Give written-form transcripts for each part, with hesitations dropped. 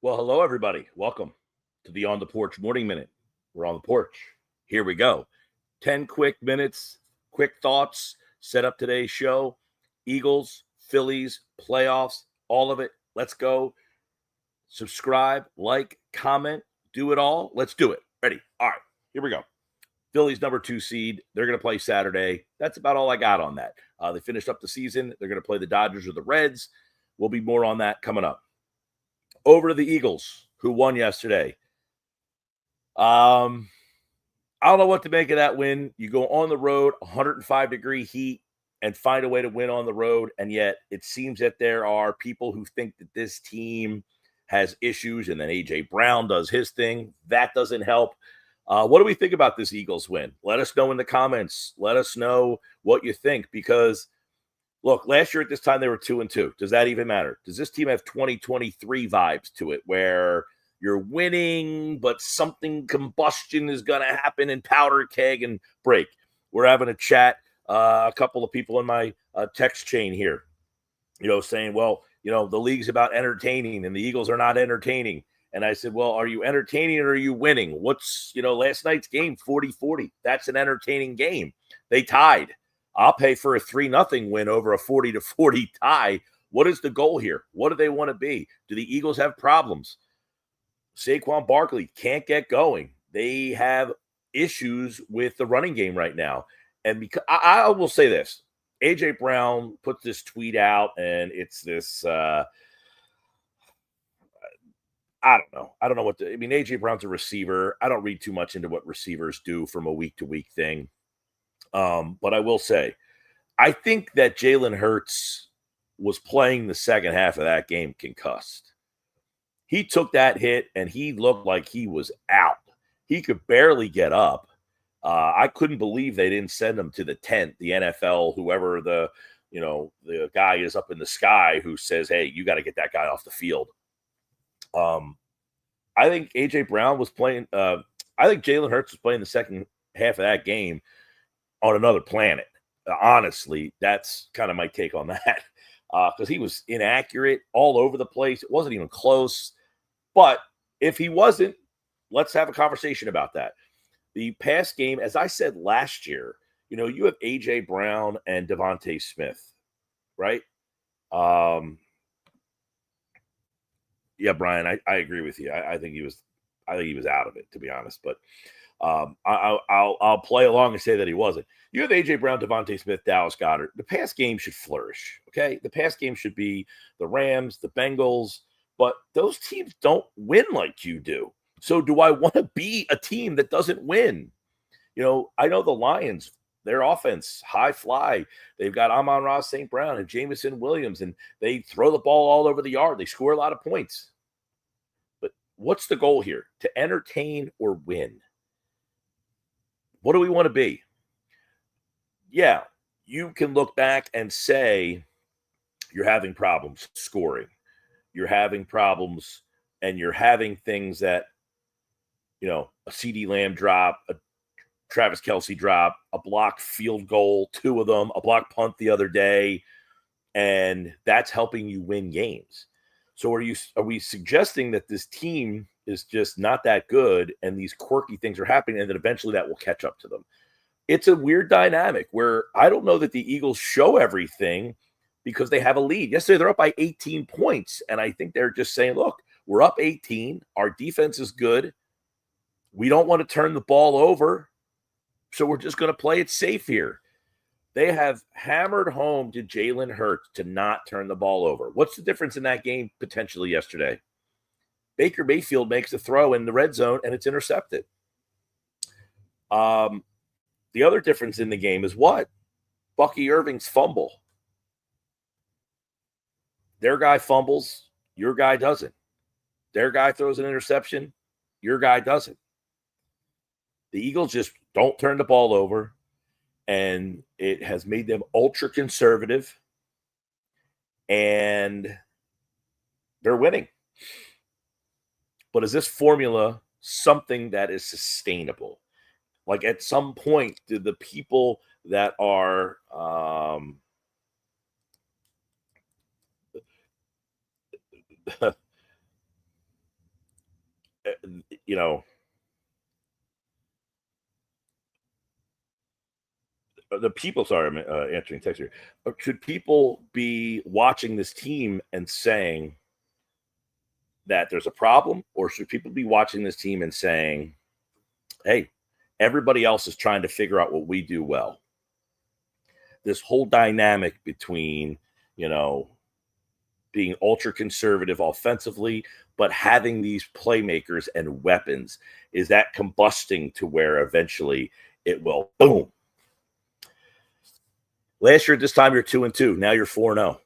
Well, hello, everybody. Welcome to the On the Porch Morning Minute. We're on the porch. Here we go. 10 quick minutes, quick thoughts, set up today's show. Eagles, Phillies, playoffs, all of it. Let's go. Subscribe, like, comment, do it all. Let's do it. Ready? All right, here we go. Phillies number 2 seed. They're going to play Saturday. That's about all I got on that. They finished up the season. They're going to play the Dodgers or the Reds. We'll be more on that coming up. Over to the Eagles, who won yesterday. I don't know what to make of that win. You go on the road, 105-degree heat, and find a way to win on the road, and yet it seems that there are people who think that this team has issues, and then A.J. Brown does his thing. That doesn't help. What do we think about this Eagles win? Let us know in the comments. Let us know what you think, because look, last year at this time, they were 2-2. Does that even matter? Does this team have 2023 vibes to it where you're winning, but something combustion is going to happen in powder keg and break? We're having a chat. A couple of people in my text chain here, saying, well, the league's about entertaining and the Eagles are not entertaining. And I said, well, are you entertaining or are you winning? What's, last night's game, 40-40. That's an entertaining game. They tied. I'll pay for a 3-0 win over a 40-40 tie. What is the goal here? What do they want to be? Do the Eagles have problems? Saquon Barkley can't get going. They have issues with the running game right now. And because I will say this, A.J. Brown puts this tweet out, and it's this I don't know. I don't know A.J. Brown's a receiver. I don't read too much into what receivers do from a week-to-week thing. But I will say, I think that Jalen Hurts was playing the second half of that game concussed. He took that hit, and he looked like he was out. He could barely get up. I couldn't believe they didn't send him to the tent, the NFL, whoever the guy is up in the sky who says, hey, you got to get that guy off the field. I think A.J. Brown was playing I think Jalen Hurts was playing the second half of that game on another planet. Honestly, that's kind of my take on that, because he was inaccurate all over the place. It wasn't even close. But if he wasn't, let's have a conversation about that. The past game, as I said last year, you have A.J. Brown and Devontae Smith, right? Yeah, Brian, I agree with you. I think he was out of it, to be honest. But I'll play along and say that he wasn't. You have A.J. Brown, Devontae Smith, Dallas Goedert. The pass game should flourish, okay? The pass game should be the Rams, the Bengals, but those teams don't win like you do. So do I want to be a team that doesn't win? I know the Lions, their offense, high fly. They've got Amon-Ra St. Brown and Jamison Williams, and they throw the ball all over the yard. They score a lot of points. But what's the goal here? To entertain or win? What do we want to be? Yeah, you can look back and say you're having problems scoring. You're having problems, and you're having things that, a CeeDee Lamb drop, a Travis Kelce drop, a blocked field goal, 2 of them, a blocked punt the other day, and that's helping you win games. So are we suggesting that this team is just not that good and these quirky things are happening and that eventually that will catch up to them? It's a weird dynamic where I don't know that the Eagles show everything because they have a lead. Yesterday, they're up by 18 points, and I think they're just saying, look, we're up 18. Our defense is good. We don't want to turn the ball over, so we're just going to play it safe here. They have hammered home to Jalen Hurts to not turn the ball over. What's the difference in that game potentially yesterday? Baker Mayfield makes a throw in the red zone, and it's intercepted. The other difference in the game is what? Bucky Irving's fumble. Their guy fumbles, your guy doesn't. Their guy throws an interception, your guy doesn't. The Eagles just don't turn the ball over, and it has made them ultra conservative, and they're winning. But is this formula something that is sustainable? Like, at some point, do the people that are the people, sorry, I'm answering text here. Should people be watching this team and saying that there's a problem, or should people be watching this team and saying, hey, everybody else is trying to figure out what we do well? This whole dynamic between, being ultra conservative offensively, but having these playmakers and weapons, is that combusting to where eventually it will boom? Last year at this time, you're 2-2. Now you're 4-0.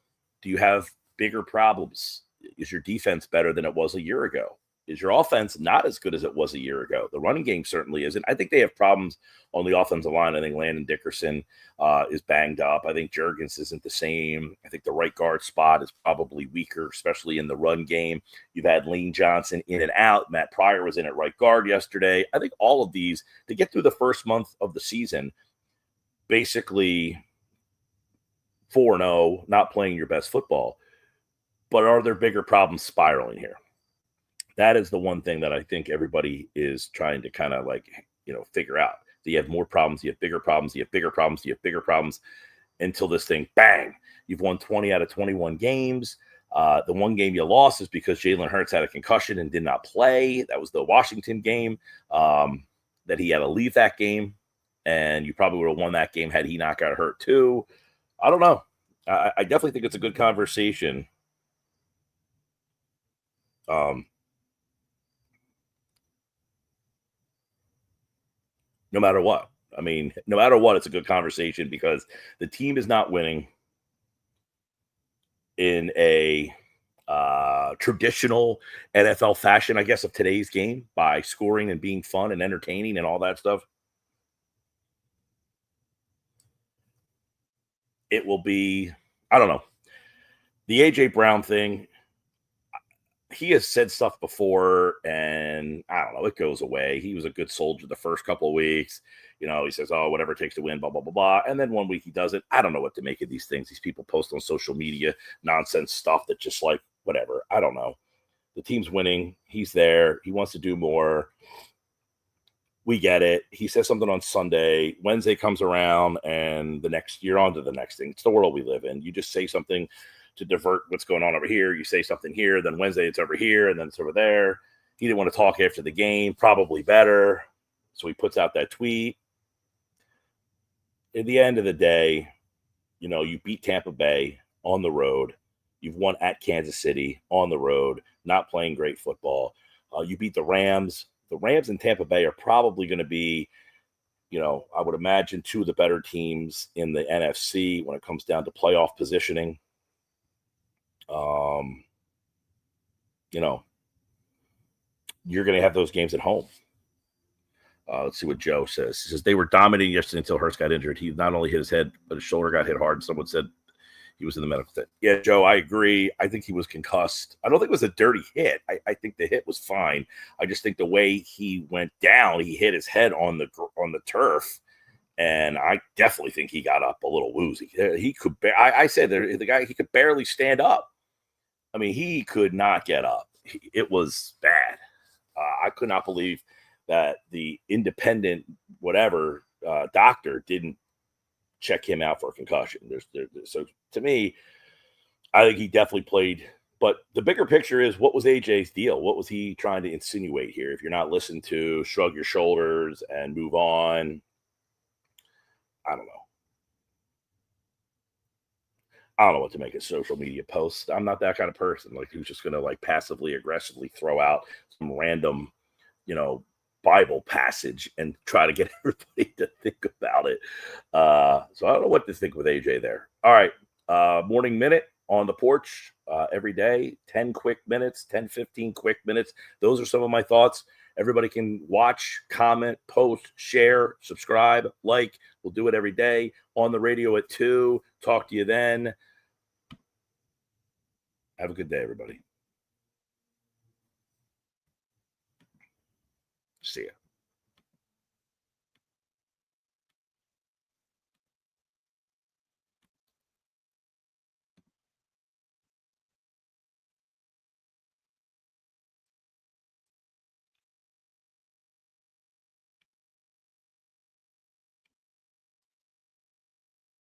Do you have bigger problems? Is your defense better than it was a year ago? Is your offense not as good as it was a year ago? The running game certainly isn't. I think they have problems on the offensive line. I think Landon Dickerson is banged up. I think Juergens isn't the same. I think the right guard spot is probably weaker, especially in the run game. You've had Lane Johnson in and out. Matt Pryor was in at right guard yesterday. I think all of these, to get through the first month of the season, basically 4-0, not playing your best football. But are there bigger problems spiraling here? That is the one thing that I think everybody is trying to kind of figure out. Do you have more problems? Do you have bigger problems? Do you have bigger problems? Do you have bigger problems? Until this thing, bang, you've won 20 out of 21 games. The one game you lost is because Jalen Hurts had a concussion and did not play. That was the Washington game that he had to leave that game. And you probably would have won that game had he not got hurt too. I don't know. I definitely think it's a good conversation. No matter what. I mean, no matter what, it's a good conversation because the team is not winning in a traditional NFL fashion, I guess, of today's game by scoring and being fun and entertaining and all that stuff. It will be, I don't know. The A.J. Brown thing, he has said stuff before, and I don't know, it goes away. He was a good soldier the first couple of weeks. He says, oh, whatever it takes to win, blah, blah, blah, blah. And then one week he does it. I don't know what to make of these things. These people post on social media nonsense stuff that just whatever. I don't know. The team's winning. He's there. He wants to do more. We get it. He says something on Sunday. Wednesday comes around, and the next year on to the next thing. It's the world we live in. You just say something to divert what's going on over here. You say something here, then Wednesday it's over here, and then it's over there. He didn't want to talk after the game, probably better. So he puts out that tweet. At the end of the day, you beat Tampa Bay on the road. You've won at Kansas City on the road, not playing great football. You beat the Rams. The Rams and Tampa Bay are probably going to be, I would imagine, two of the better teams in the NFC when it comes down to playoff positioning. You're going to have those games at home. Let's see what Joe says. He says they were dominating yesterday until Hurts got injured. He not only hit his head, but his shoulder got hit hard. Someone said he was in the medical tent. Yeah, Joe, I agree. I think he was concussed. I don't think it was a dirty hit. I think the hit was fine. I just think the way he went down, he hit his head on the turf. And I definitely think he got up a little woozy. He could. I said the guy, he could barely stand up. I mean, he could not get up. It was bad. I could not believe that the independent doctor didn't check him out for a concussion. So to me, I think he definitely played. But the bigger picture is, what was AJ's deal? What was he trying to insinuate here? If you're not listened to, shrug your shoulders and move on. I don't know. I don't know what to make of social media posts. I'm not that kind of person, who's just going to passively aggressively throw out some random, Bible passage and try to get everybody to think about it. So I don't know what to think with AJ there. All right. Morning Minute on the porch every day, 10 quick minutes, 10, 15 quick minutes. Those are some of my thoughts. Everybody can watch, comment, post, share, subscribe, like. We'll do it every day on the radio at 2. Talk to you then. Have a good day, everybody. See ya.